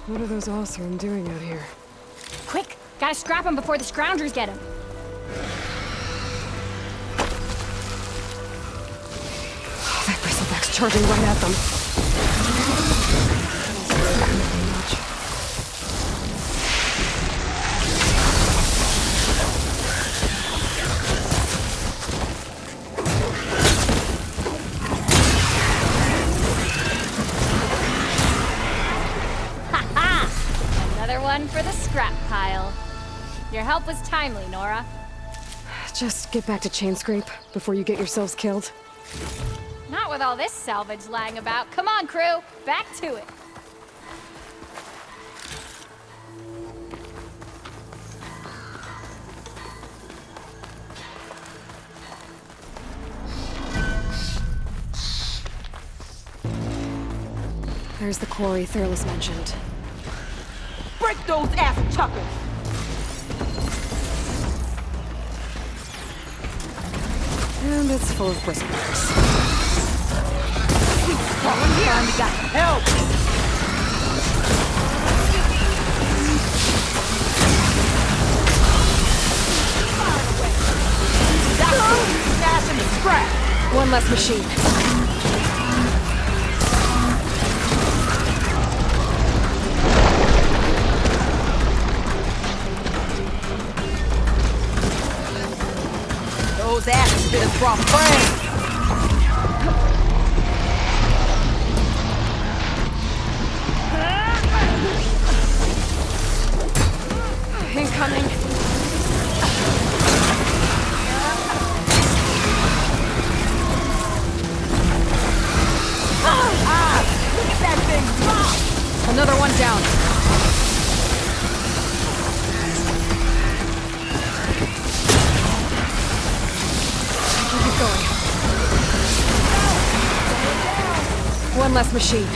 What are those Oseram doing out here? Quick! Gotta scrap him before the Scroungers get him. That bristleback's charging right at them. Another one for the scrap pile. Your help was timely, Nora. Just get back to Chainscrape before you get yourselves killed. Not with all this salvage lying about. Come on, crew. Back to it. There's the quarry Thurles mentioned. Break those ass chuckers! And it's full of bristlebacks. Finally got help! That's in the scrap! One less machine. Those ass spitters brought friends! Incoming. Look at that thing drop! Another one down. Keep it going. One less machine.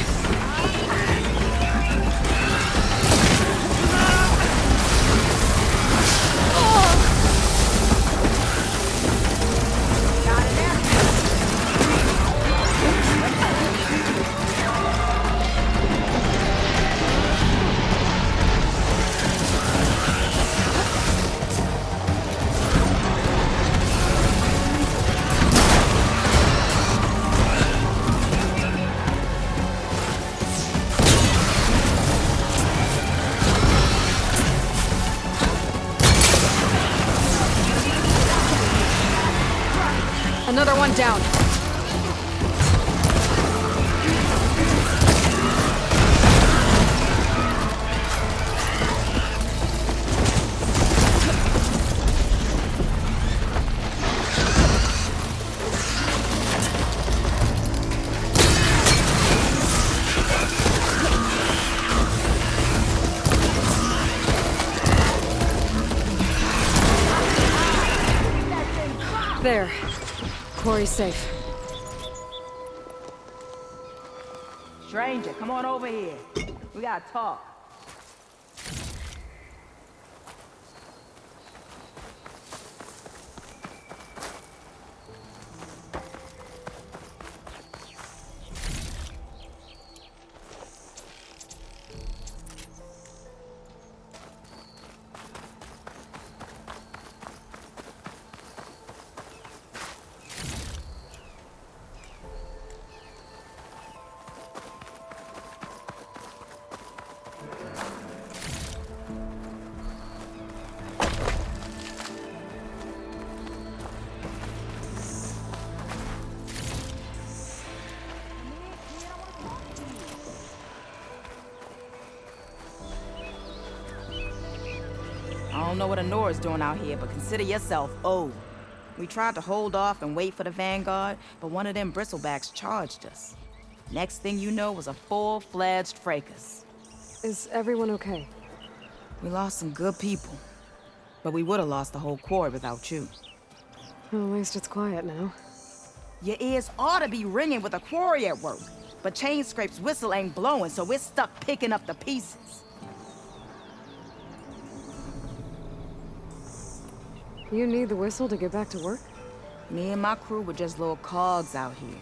Another one down. There. Quarry's safe. Stranger, come on over here. We gotta talk. I don't know what Honora's doing out here, but consider yourself owed. We tried to hold off and wait for the Vanguard, but one of them bristlebacks charged us. Next thing you know was a full-fledged fracas. Is everyone okay? We lost some good people, but we would have lost the whole quarry without you. Well, at least it's quiet now. Your ears ought to be ringing with a quarry at work, but Chainscrape's whistle ain't blowing, so we're stuck picking up the pieces. You need the whistle to get back to work? Me and my crew were just little cogs out here.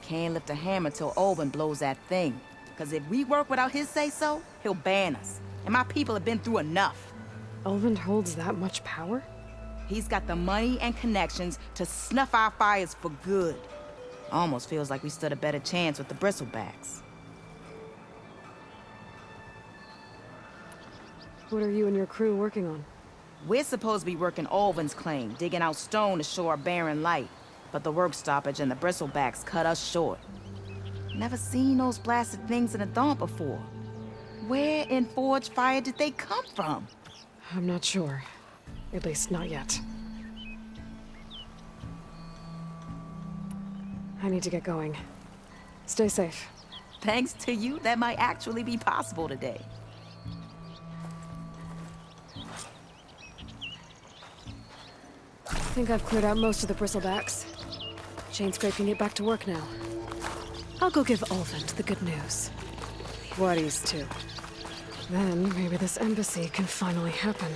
Can't lift a hammer till Owen blows that thing. Because if we work without his say-so, he'll ban us. And my people have been through enough. Ulvund holds that much power? He's got the money and connections to snuff our fires for good. Almost feels like we stood a better chance with the bristlebacks. What are you and your crew working on? We're supposed to be working Ulvund's claim, digging out stone to show our barren light. But the work stoppage and the bristlebacks cut us short. Never seen those blasted things in the dawn before. Where in Forge Fire did they come from? I'm not sure. At least not yet. I need to get going. Stay safe. Thanks to you, that might actually be possible today. I think I've cleared out most of the bristlebacks. Chainscrape can get back to work now. I'll go give Ulvund the good news. Waddy's too. Then maybe this embassy can finally happen.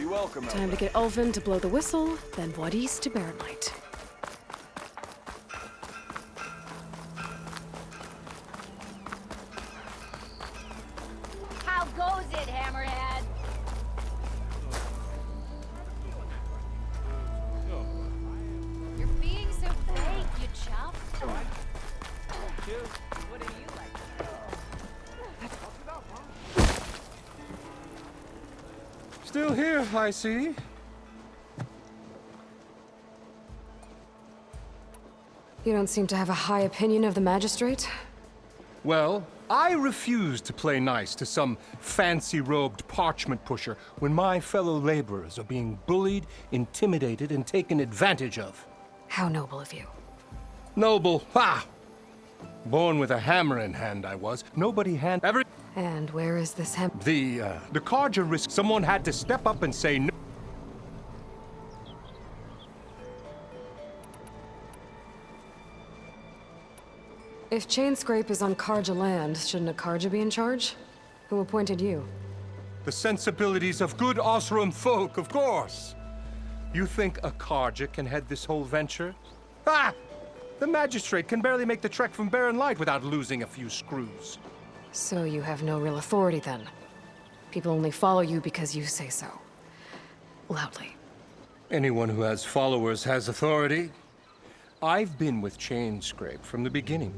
Welcome, Time to get Ulvund to blow the whistle, then Waddy's to barren light. How goes it, Hammerhead? You're being so vague, you chump. What do you like? Still here, I see. You don't seem to have a high opinion of the magistrate? Well, I refuse to play nice to some fancy-robed parchment pusher when my fellow laborers are being bullied, intimidated, and taken advantage of. How noble of you. Noble, ha! Born with a hammer in hand, I was. Nobody ever... And where is this The Carja risk someone had to step up and say no. If Chainscrape is on Carja land, shouldn't a Carja be in charge? Who appointed you? The sensibilities of good Osram folk, of course. You think a Carja can head this whole venture? Ah! The magistrate can barely make the trek from Barren Light without losing a few screws. So you have no real authority then? People only follow you because you say so. Loudly. Anyone who has followers has authority. I've been with Chainscrape from the beginning.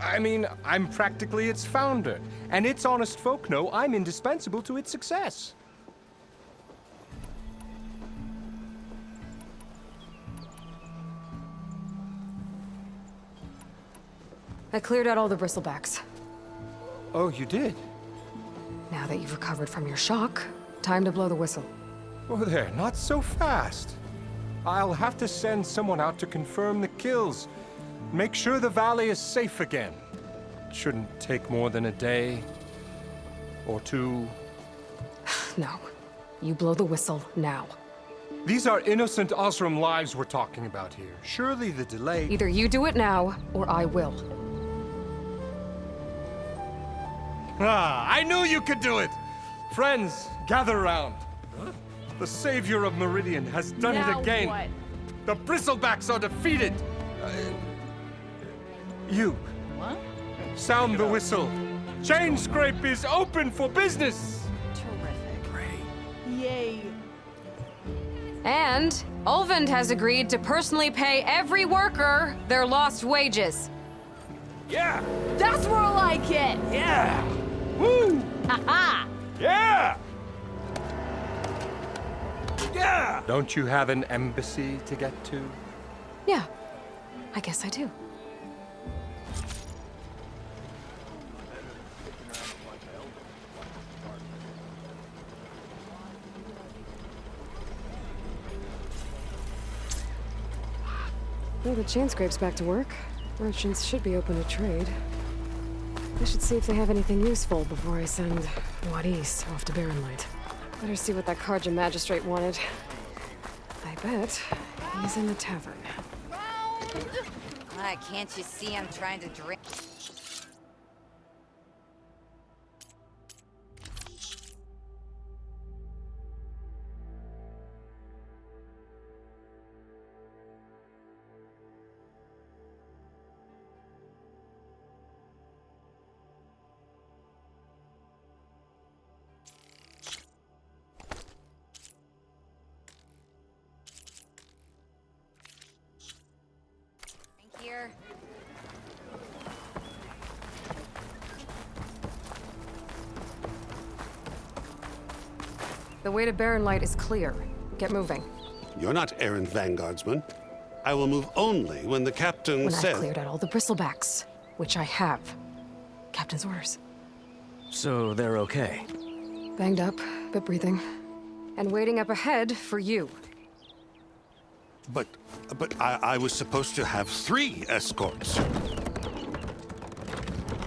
I mean, I'm practically its founder, and its honest folk know I'm indispensable to its success. I cleared out all the bristlebacks. Oh, you did? Now that you've recovered from your shock, time to blow the whistle. Oh, there, not so fast. I'll have to send someone out to confirm the kills. Make sure the valley is safe again. It shouldn't take more than a day. Or two. No. You blow the whistle now. These are innocent Osram lives we're talking about here. Surely the delay... Either you do it now, or I will. Ah, I knew you could do it! Friends, gather around. The savior of Meridian has done Now it again. what? The bristlebacks are defeated. You. What? Sound the whistle. Chainscrape is open for business. Terrific. Great. Yay. And Ulvund has agreed to personally pay every worker their lost wages. Yeah! That's more like it! Yeah! Woo! Ha-ha! Yeah! Yeah! Don't you have an embassy to get to? Yeah, I guess I do. Well, the chain scrape's back to work. Merchants should be open to trade. I should see if they have anything useful before I send Wadis off to Barren Light. Better see what that Karja magistrate wanted. I bet he's in the tavern. Can't you see I'm trying to drink? Here. The way to Barren Light is clear. Get moving. You're not errant vanguardsman. I will move only when the captain When says... I've cleared out all the bristlebacks, which I have. Captain's orders. So they're okay? Banged up, but breathing. And waiting up ahead for you. But I was supposed to have 3 escorts.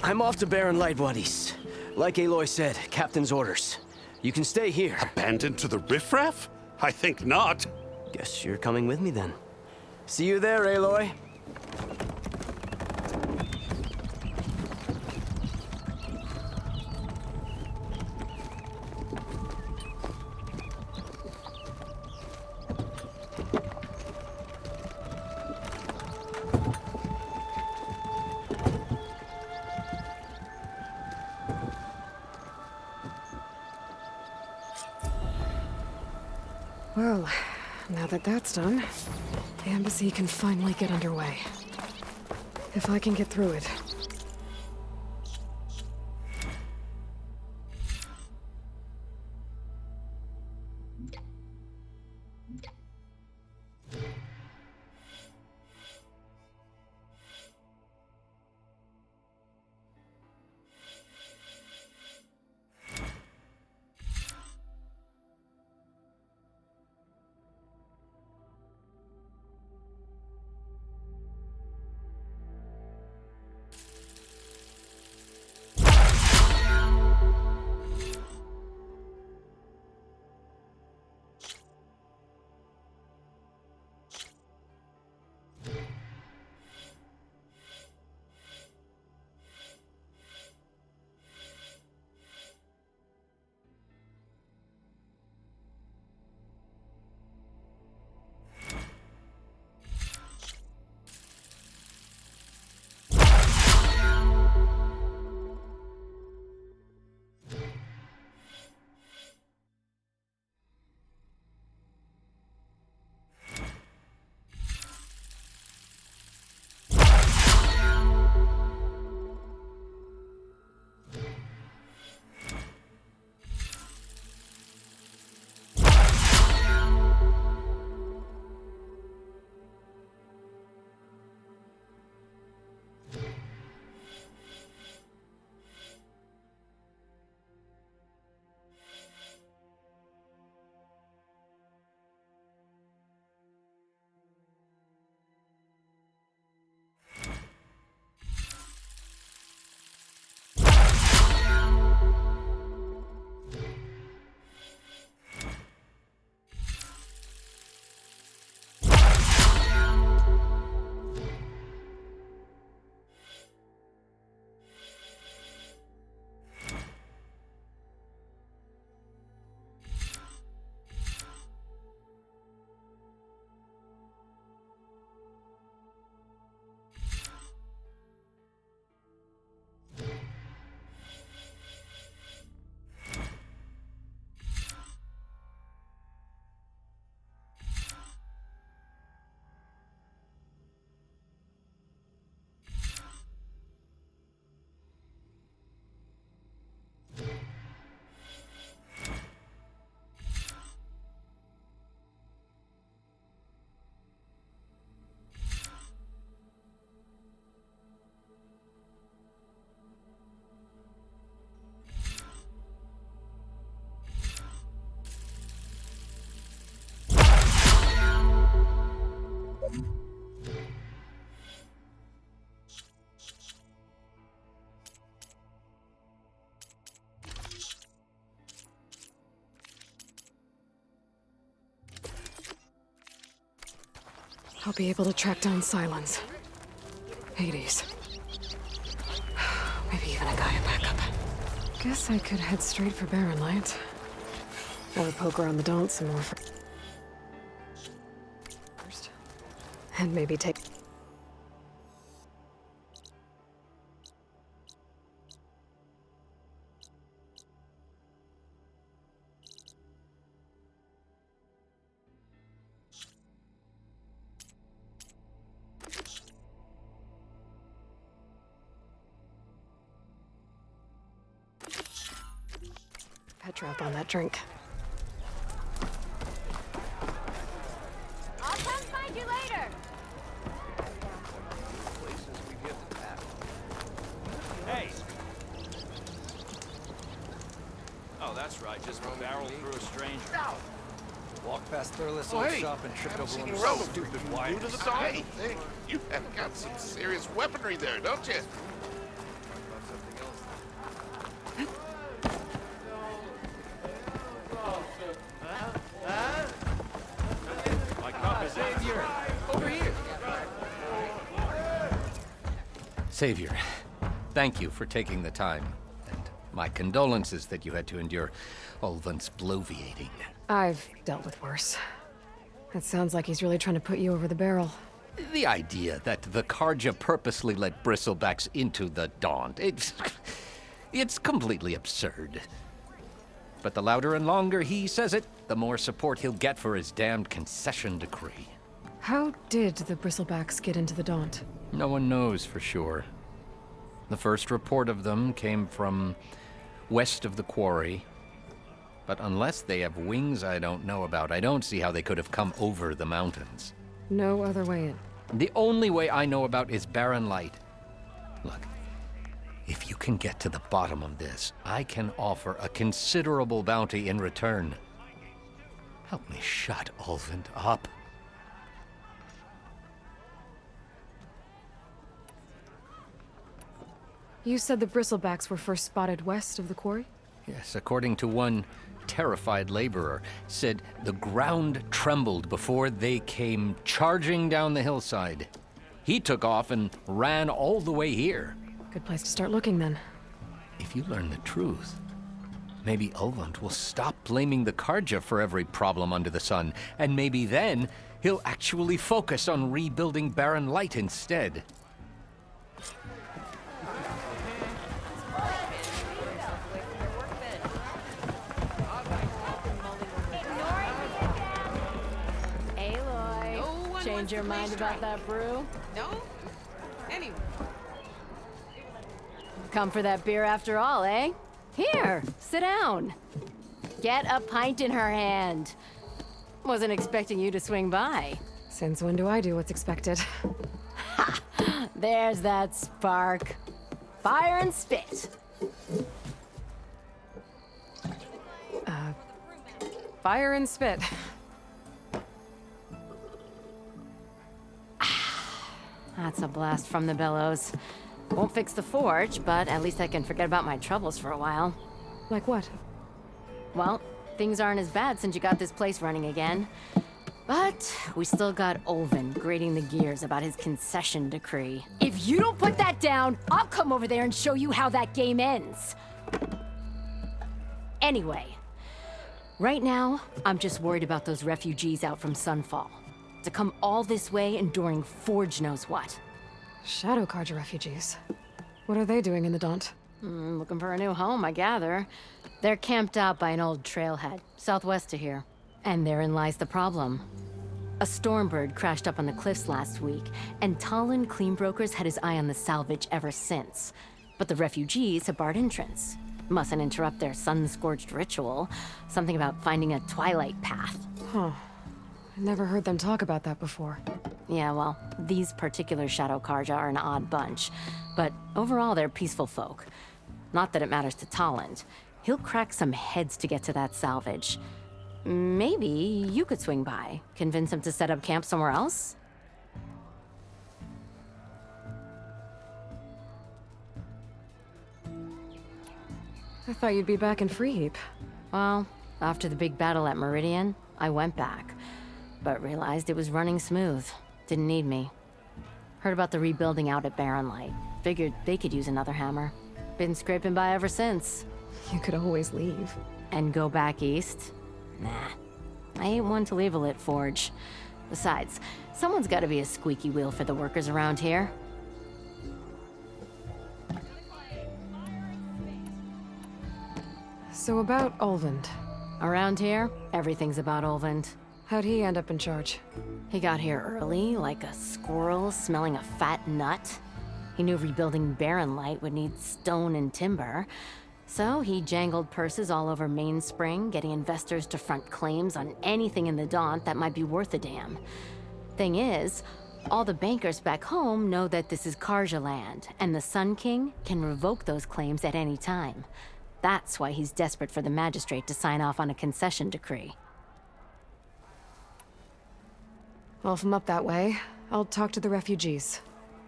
I'm off to Barren Light, Wadis. Like Aloy said, Captain's orders. You can stay here. Abandoned to the riffraff? I think not. Guess you're coming with me then. See you there, Aloy. Well, now that that's done, the embassy can finally get underway. If I can get through it. I'll be able to track down Sylens. Hades. Maybe even a GAIA backup. Guess I could head straight for Barren Light. Or poke around the Daunt some more first. And maybe take... pet trap on that drink. I'll come find you later. Hey! Oh, that's right. Just barrel through a stranger. Walk past Thurless Oh, old hey, shop and tripped haven't over seen one you of around those before. stupid New wires. to the song? Hey, you have got some serious weaponry there, don't you? My cup is Savior! Over here! Savior, thank you for taking the time. And my condolences that you had to endure Ulvant's bloviating. I've dealt with worse. It sounds like he's really trying to put you over the barrel. The idea that the Karja purposely let bristlebacks into the Daunt, it's completely absurd. But the louder and longer he says it, the more support he'll get for his damned concession decree. How did the bristlebacks get into the Daunt? No one knows for sure. The first report of them came from west of the quarry. But unless they have wings I don't know about, I don't see how they could have come over the mountains. No other way in. The only way I know about is Barren Light. Look, if you can get to the bottom of this, I can offer a considerable bounty in return. Help me shut Ulvant up. You said the bristlebacks were first spotted west of the quarry? Yes, according to one terrified laborer, said the ground trembled before they came charging down the hillside. He took off and ran all the way here. Good place to start looking, then. If you learn the truth, maybe Ulvant will stop blaming the Karja for every problem under the sun, and maybe then he'll actually focus on rebuilding Barren Light instead. Aloy, change your mind about that brew? No? Anyway. Come for that beer after all, eh? Here, sit down. Get a pint in her hand. Wasn't expecting you to swing by. Since when do I do what's expected? Ha! There's that spark. Fire and spit. Fire and spit. That's a blast from the bellows. Won't fix the forge, but at least I can forget about my troubles for a while. Like what? Well, things aren't as bad since you got this place running again. But we still got Ulvin grating the gears about his concession decree. If you don't put that down, I'll come over there and show you how that game ends. Anyway, right now, I'm just worried about those refugees out from Sunfall. To come all this way enduring Forge knows what. Shadow Karja refugees. What are they doing in the Daunt? Looking for a new home, I gather. They're camped out by an old trailhead, southwest of here. And therein lies the problem. A stormbird crashed up on the cliffs last week, and Talon Cleanbrokers had his eye on the salvage ever since. But the refugees have barred entrance. Mustn't interrupt their sun-scorched ritual. Something about finding a twilight path. Huh. I never heard them talk about that before. Yeah, well, these particular Shadow Karja are an odd bunch. But overall, they're peaceful folk. Not that it matters to Talon. He'll crack some heads to get to that salvage. Maybe you could swing by, convince him to set up camp somewhere else? I thought you'd be back in Freeheap. Well, after the big battle at Meridian, I went back, but realized it was running smooth. Didn't need me. Heard about the rebuilding out at Barren Light. Figured they could use another hammer. Been scraping by ever since. You could always leave. And go back east? Nah. I ain't one to leave a lit forge. Besides, someone's gotta be a squeaky wheel for the workers around here. So about Olvend. Around here, everything's about Olvend. How'd he end up in charge? He got here early, like a squirrel smelling a fat nut. He knew rebuilding Barren Light would need stone and timber. So he jangled purses all over Mainspring, getting investors to front claims on anything in the Daunt that might be worth a damn. Thing is, all the bankers back home know that this is Karja land, and the Sun King can revoke those claims at any time. That's why he's desperate for the magistrate to sign off on a concession decree. Well, if I'm up that way, I'll talk to the refugees.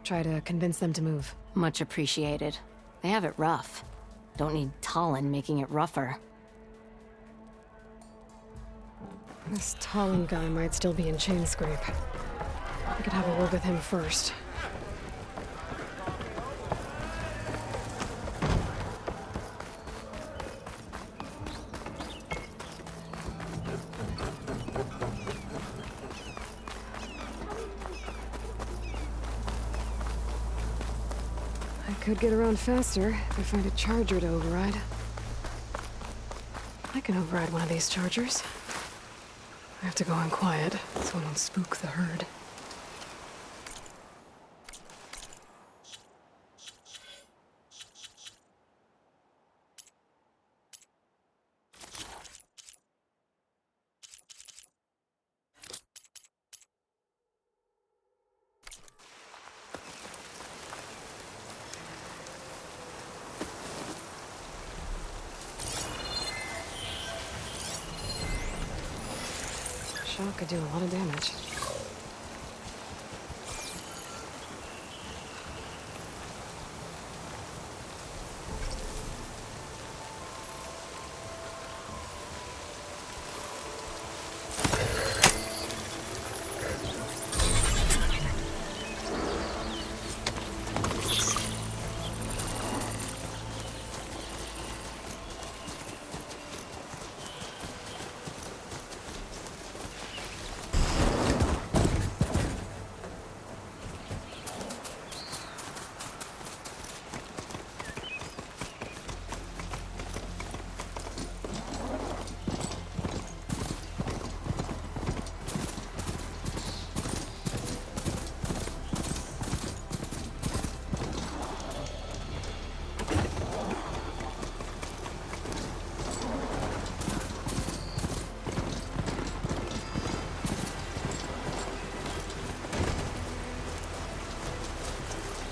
Try to convince them to move. Much appreciated. They have it rough. Don't need Talon making it rougher. This Talon guy might still be in Chainscrape. I could have a word with him first. I could get around faster if I find a charger to override. I can override one of these chargers. I have to go in quiet so I don't spook the herd. Shot could do a lot of damage.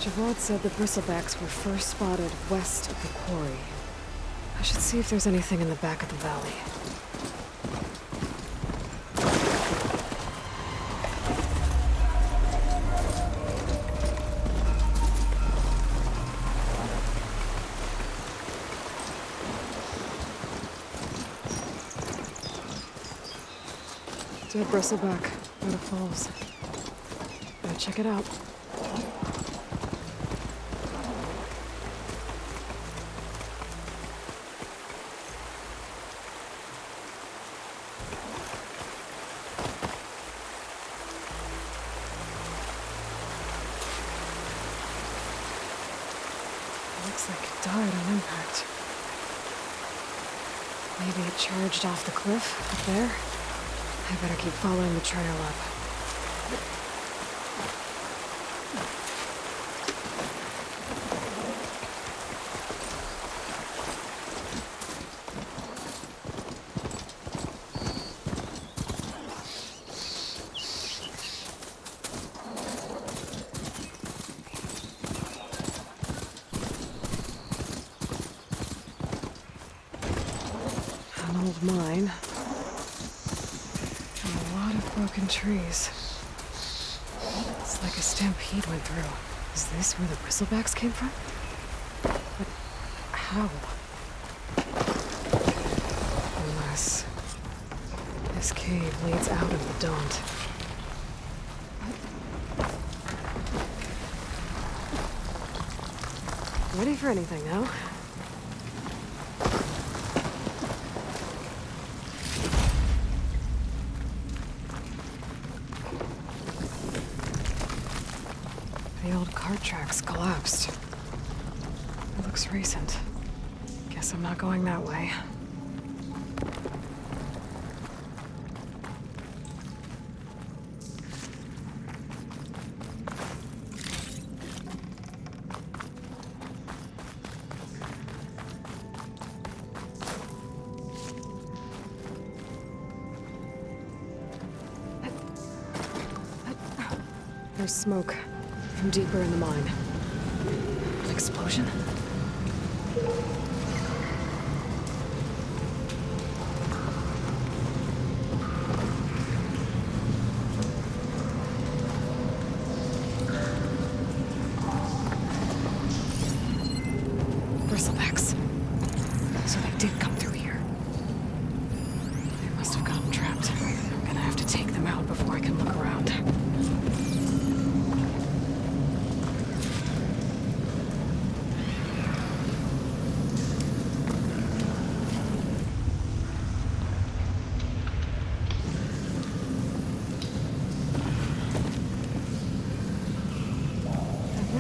Javad said the bristlebacks were first spotted west of the quarry. I should see if there's anything in the back of the valley. Dead bristleback, where it falls. Gotta check it out. Looks like it died on impact. Maybe it charged off the cliff up there? I better keep following the trail up. An old mine. And a lot of broken trees. It's like a stampede went through. Is this where the bristlebacks came from? But how? Unless this cave leads out of the Daunt. Ready for anything now. The old cart tracks collapsed. It looks recent. Guess I'm not going that way. There's smoke from deeper in the mine. An explosion? Bristlebacks. So they did come through here. They must have gotten trapped. I'm gonna have to take them out before I can look around.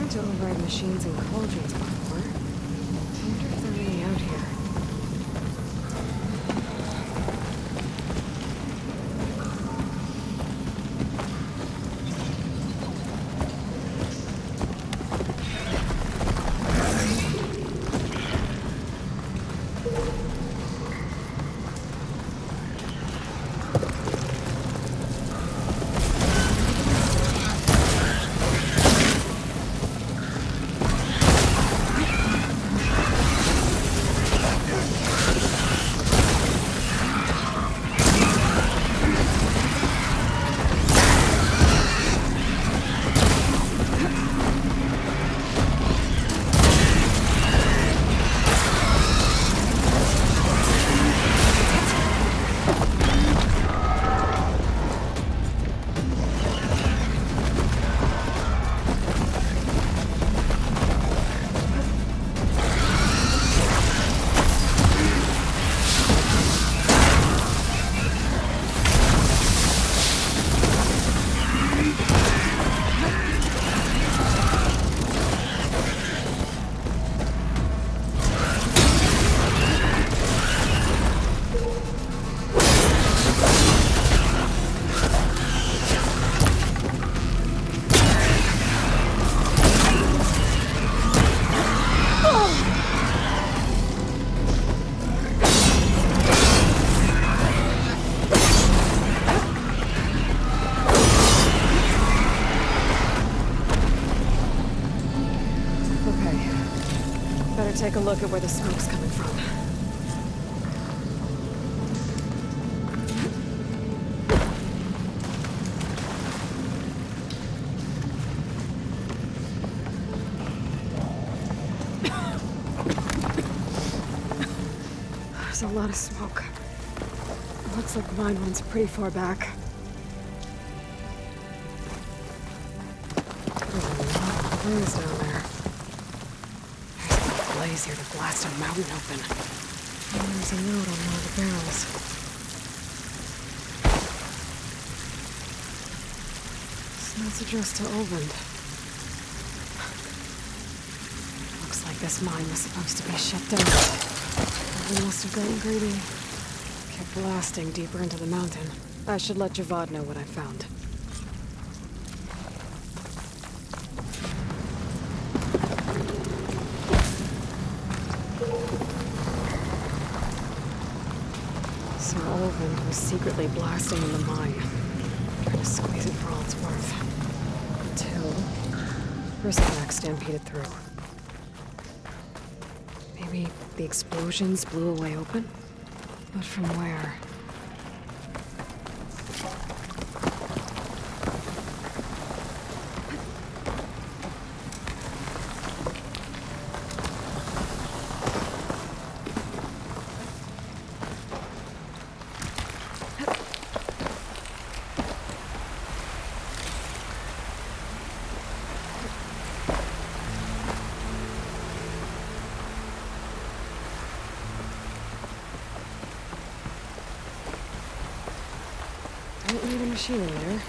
To override machines and cauldrons before. I wonder if they're really out here. Take a look at where the smoke's coming from. There's a lot of smoke. It looks like the mine runs pretty far back. There's a lot of things down there. Blaze here to blast a mountain open. And there's a note on one of the barrels. This note's addressed to Olvend. Looks like this mine was supposed to be shut down. Olvend must have gotten greedy. Kept blasting deeper into the mountain. I should let Javad know what I found. Olvend was secretly blasting in the mine, trying to squeeze it for all it's worth. Until Bristleback stampeded through. Maybe the explosions blew a way open? But from where? machine in there.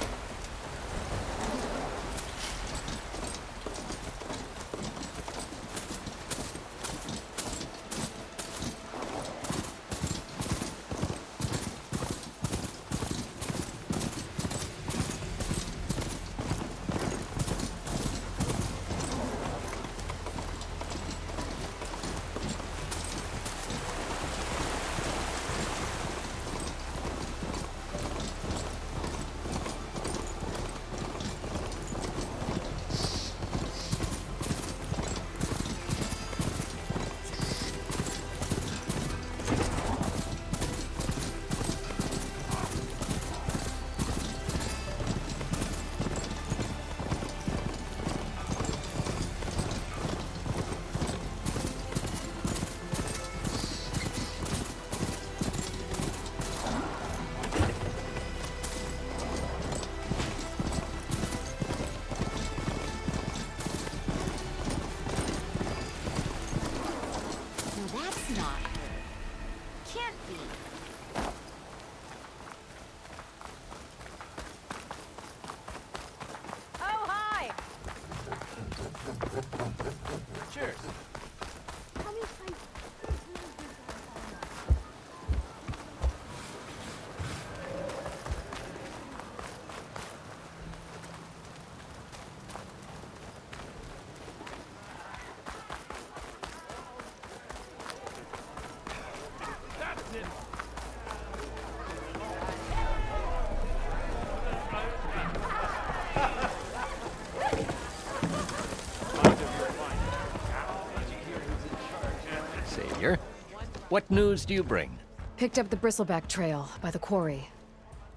What news do you bring? Picked up the bristleback trail by the quarry.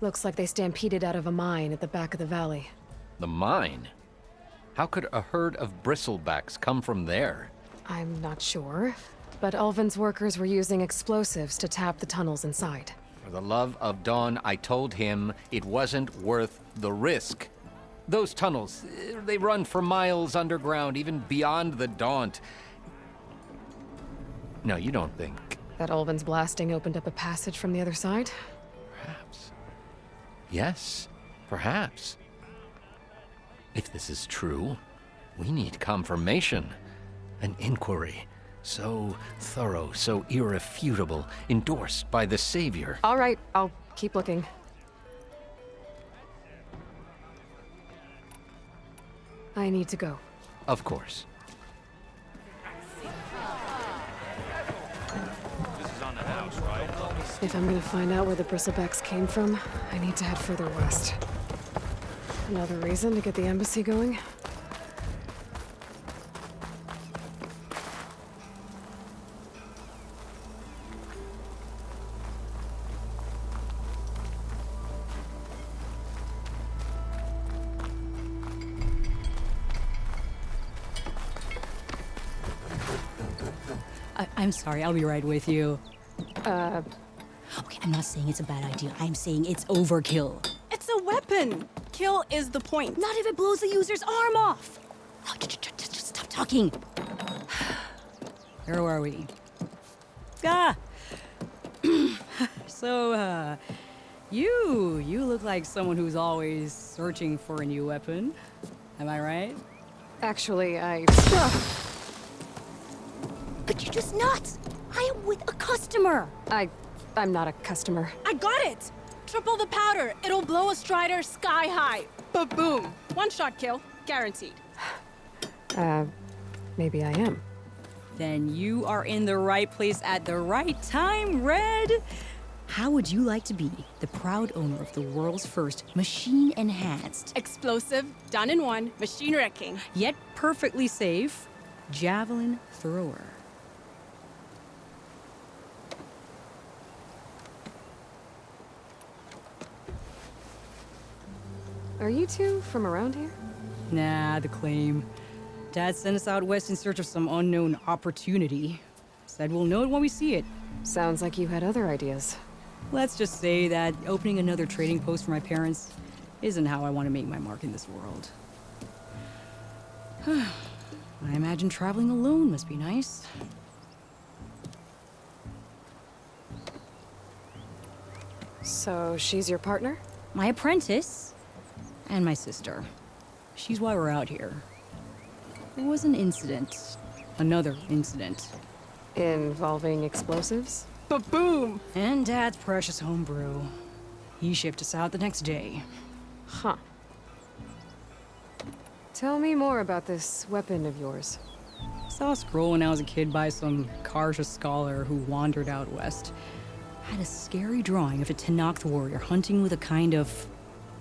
Looks like they stampeded out of a mine at the back of the valley. The mine? How could a herd of bristlebacks come from there? I'm not sure, but Ulvin's workers were using explosives to tap the tunnels inside. For the love of Dawn, I told him it wasn't worth the risk. Those tunnels, they run for miles underground, even beyond the Daunt. No, you don't think... That Ulvin's blasting opened up a passage from the other side? Perhaps. Yes, perhaps. If this is true, we need confirmation. An inquiry. So thorough, so irrefutable, endorsed by the Savior. All right, I'll keep looking. I need to go. Of course. If I'm gonna find out where the bristlebacks came from, I need to head further west. Another reason to get the embassy going? I'm sorry, I'll be right with you. Okay, I'm not saying it's a bad idea. I'm saying it's overkill. It's a weapon. Kill is the point. Not if it blows the user's arm off. Oh, just stop talking. Where are we? So, you look like someone who's always searching for a new weapon. Am I right? Actually, But you're just nuts. I am with a customer. I'm not a customer. I got it. Triple the powder. It'll blow a Strider sky high. Ba-boom. One-shot kill. Guaranteed. Maybe I am. Then you are in the right place at the right time, Red. How would you like to be the proud owner of the world's first machine-enhanced, Explosive, done in one, machine wrecking, yet perfectly safe, javelin thrower? Are you two from around here? Nah, the claim. Dad sent us out west in search of some unknown opportunity. Said we'll know it when we see it. Sounds like you had other ideas. Let's just say that opening another trading post for my parents isn't how I want to make my mark in this world. I imagine traveling alone must be nice. So she's your partner? my apprentice, and my sister. She's why we're out here. There was an incident. Another incident. Involving explosives? Ba-boom! And Dad's precious homebrew. He shipped us out the next day. Huh. Tell me more about this weapon of yours. Saw a scroll when I was a kid by some Karja scholar who wandered out west. Had a scary drawing of a Tenakth warrior hunting with a kind of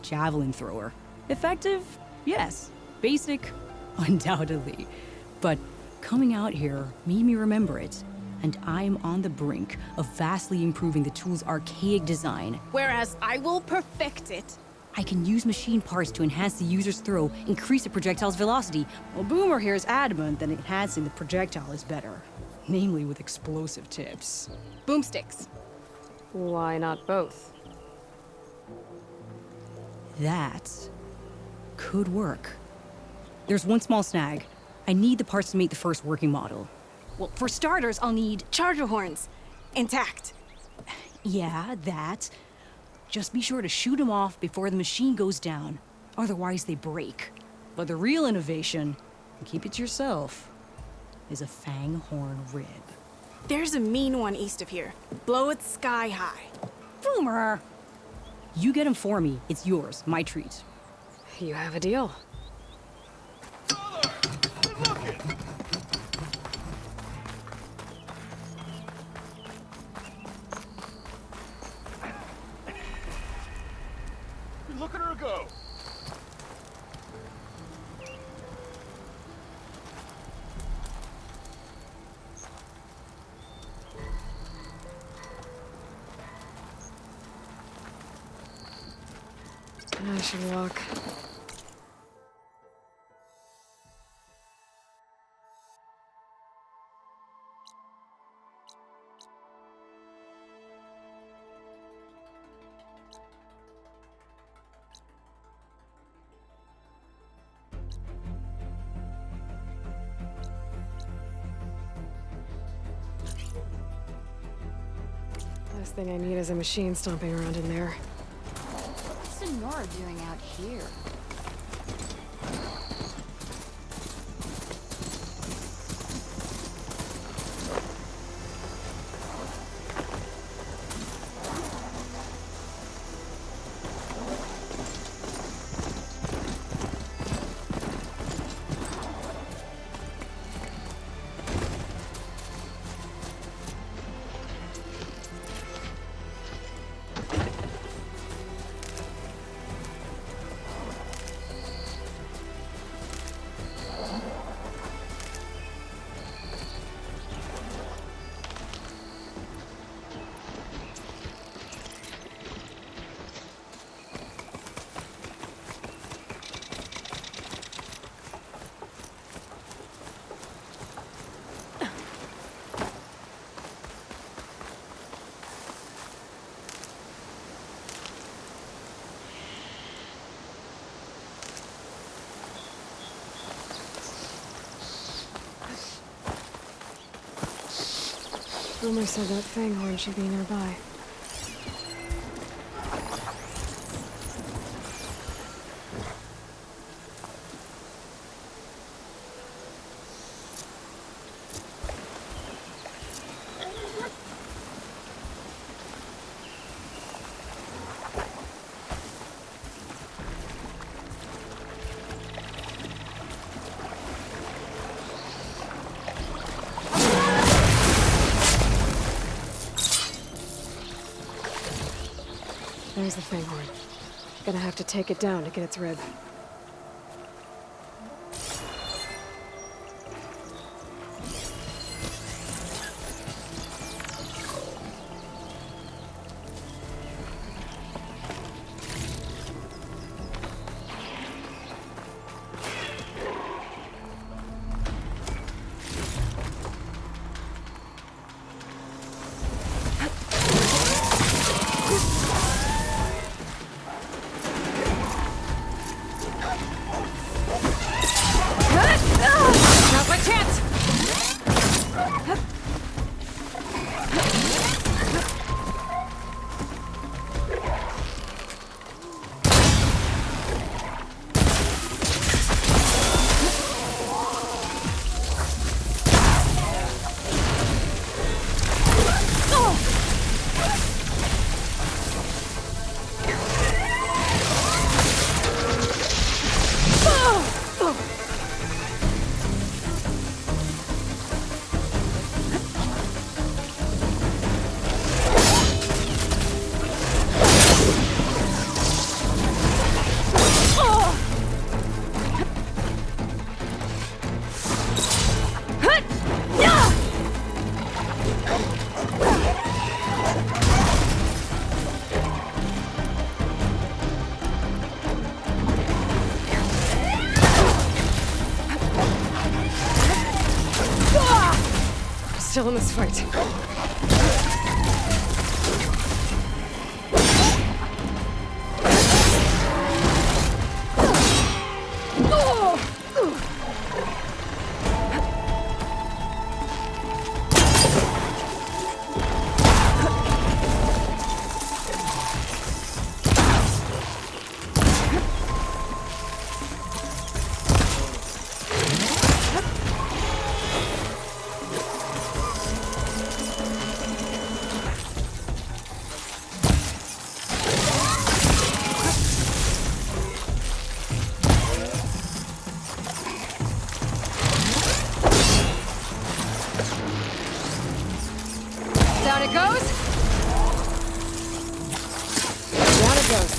javelin thrower. Effective? Yes. Basic? Undoubtedly. But coming out here made me remember it, and I'm on the brink of vastly improving the tool's archaic design. Whereas I will perfect it. I can use machine parts to enhance the user's throw, increase the projectile's velocity. Well, Boomer here is adamant that enhancing the projectile is better. Namely with explosive tips. Boomsticks. Why not both? That could work. There's one small snag. I need the parts to make the first working model. Well, for starters, I'll need charger horns. Intact. Yeah, that. Just be sure to shoot them off before the machine goes down. Otherwise, they break. But the real innovation, and keep it to yourself, is a fang horn rib. There's a mean one east of here. Blow it sky high. Boomer! You get him for me. It's yours. My treat. You have a deal. Look at her go! I should walk. Last thing I need is a machine stomping around in there. What's Sonora doing out here? Boomer said that fanghorn should be nearby. There's the fanghorn. Gonna have to take it down to get its rib. still in this fight. Down it goes. Down it goes.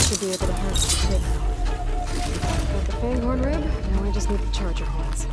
Should be able to harvest the pit now. Got the fanghorn rib, now I just need the charger horns.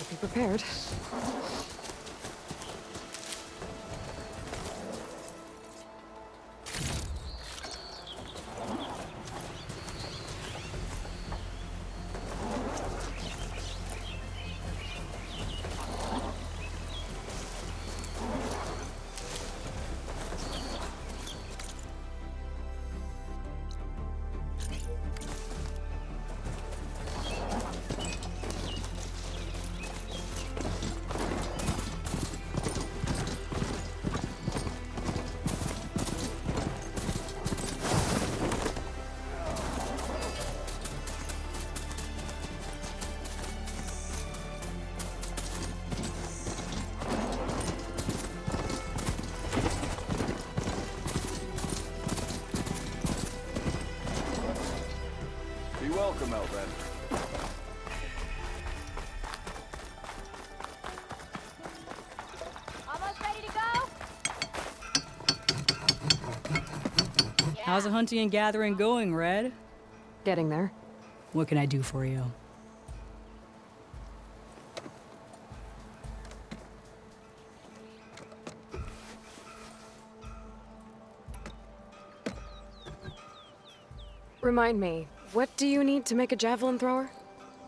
Be prepared. Welcome, Elven. Almost ready to go? How's the hunting and gathering going, Red? Getting there. What can I do for you? Remind me, what do you need to make a javelin thrower?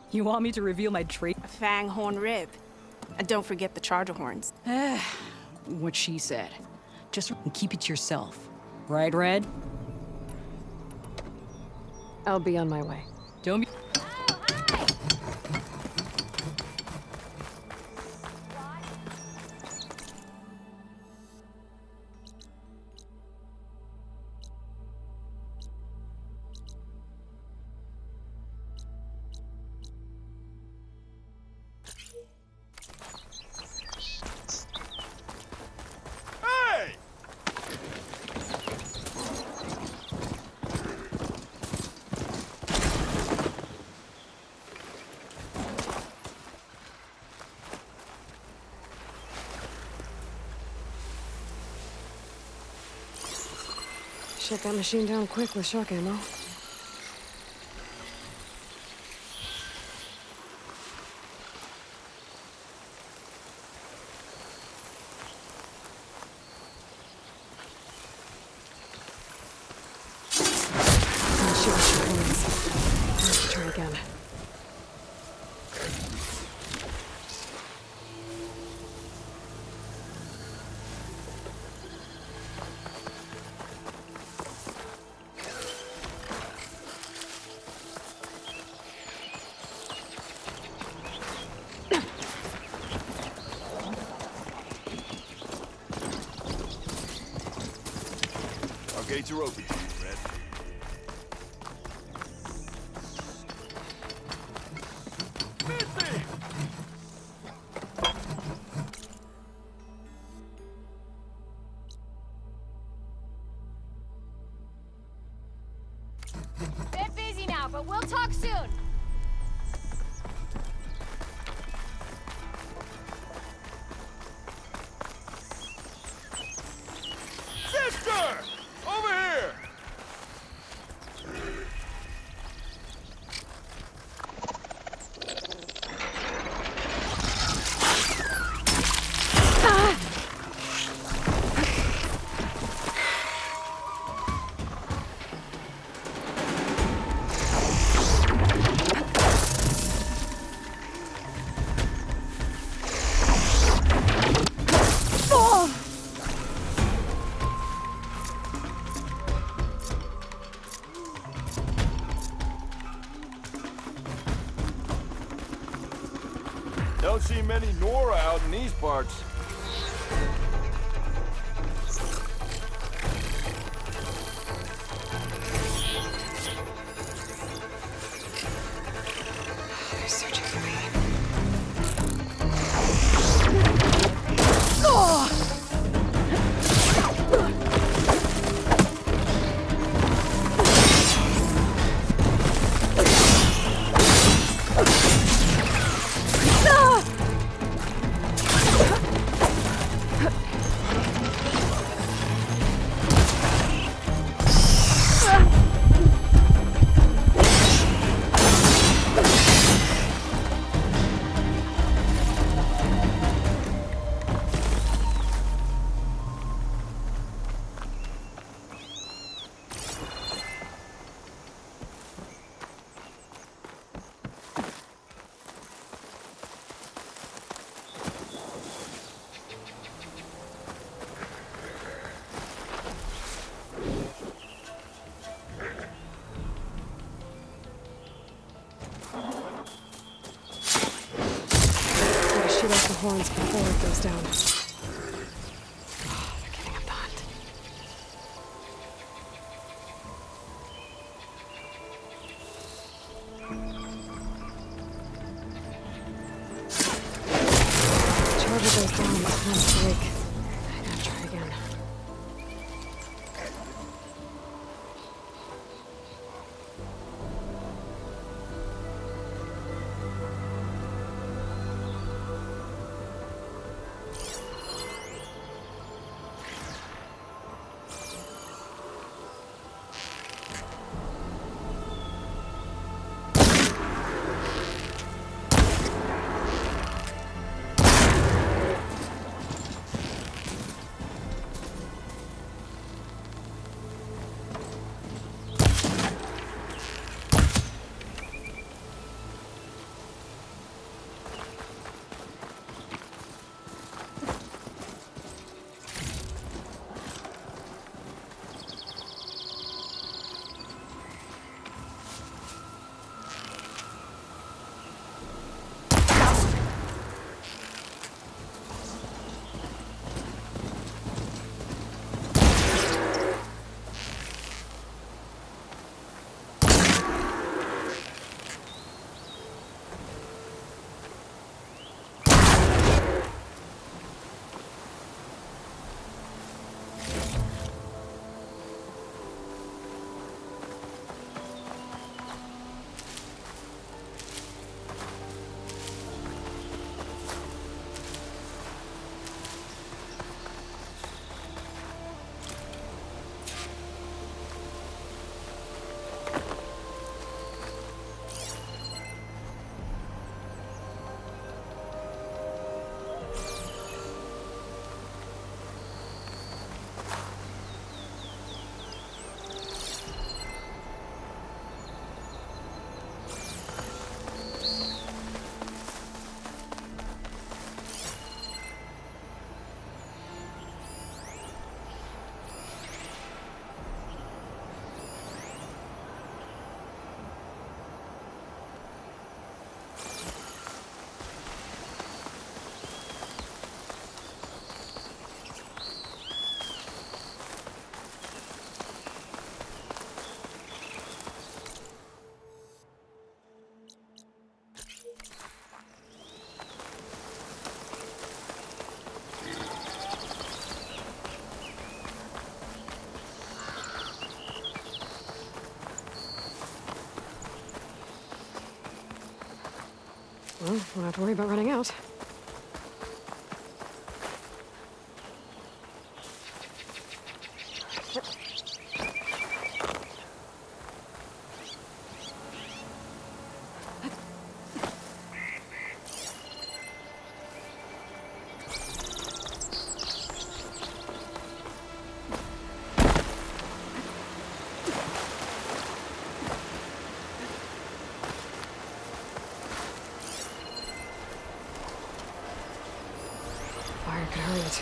You want me to reveal my trait? A fanghorn rib. And don't forget the charger horns. What she said. Just keep it to yourself. Right, Red? I'll be on my way. Don't be... Shut that machine down quick with shock ammo. Let's try again. Gates are open, Red. Bit busy now, but we'll talk soon. Sister! Over here! Don't see many Nora out in these parts. They're searching for me. Shoot off the horns before it goes down. Oh, they're giving up the hunt. Charger goes down, but it's break. I gotta try again. Well, won't have to worry about running out. Fire could hurry it.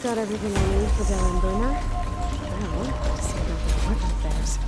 Got everything I need for Bell and Boomer. Now, see about the weapon affairs.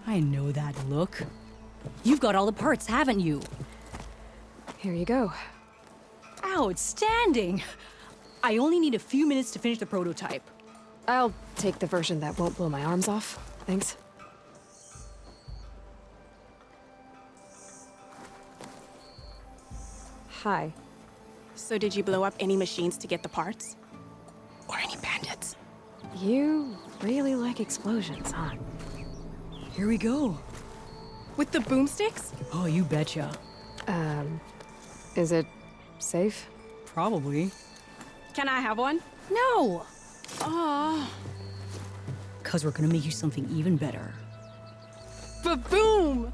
I know that look. You've got all the parts, haven't you? Here you go. Outstanding! I only need a few minutes to finish the prototype. I'll take the version that won't blow my arms off. Thanks. Hi. So did you blow up any machines to get the parts? Or any bandits? You really like explosions, huh? Here we go. With the boomsticks? Oh, you betcha. Is it safe? Probably. Can I have one? No! Oh. Cause we're gonna make you something even better. Ba-boom!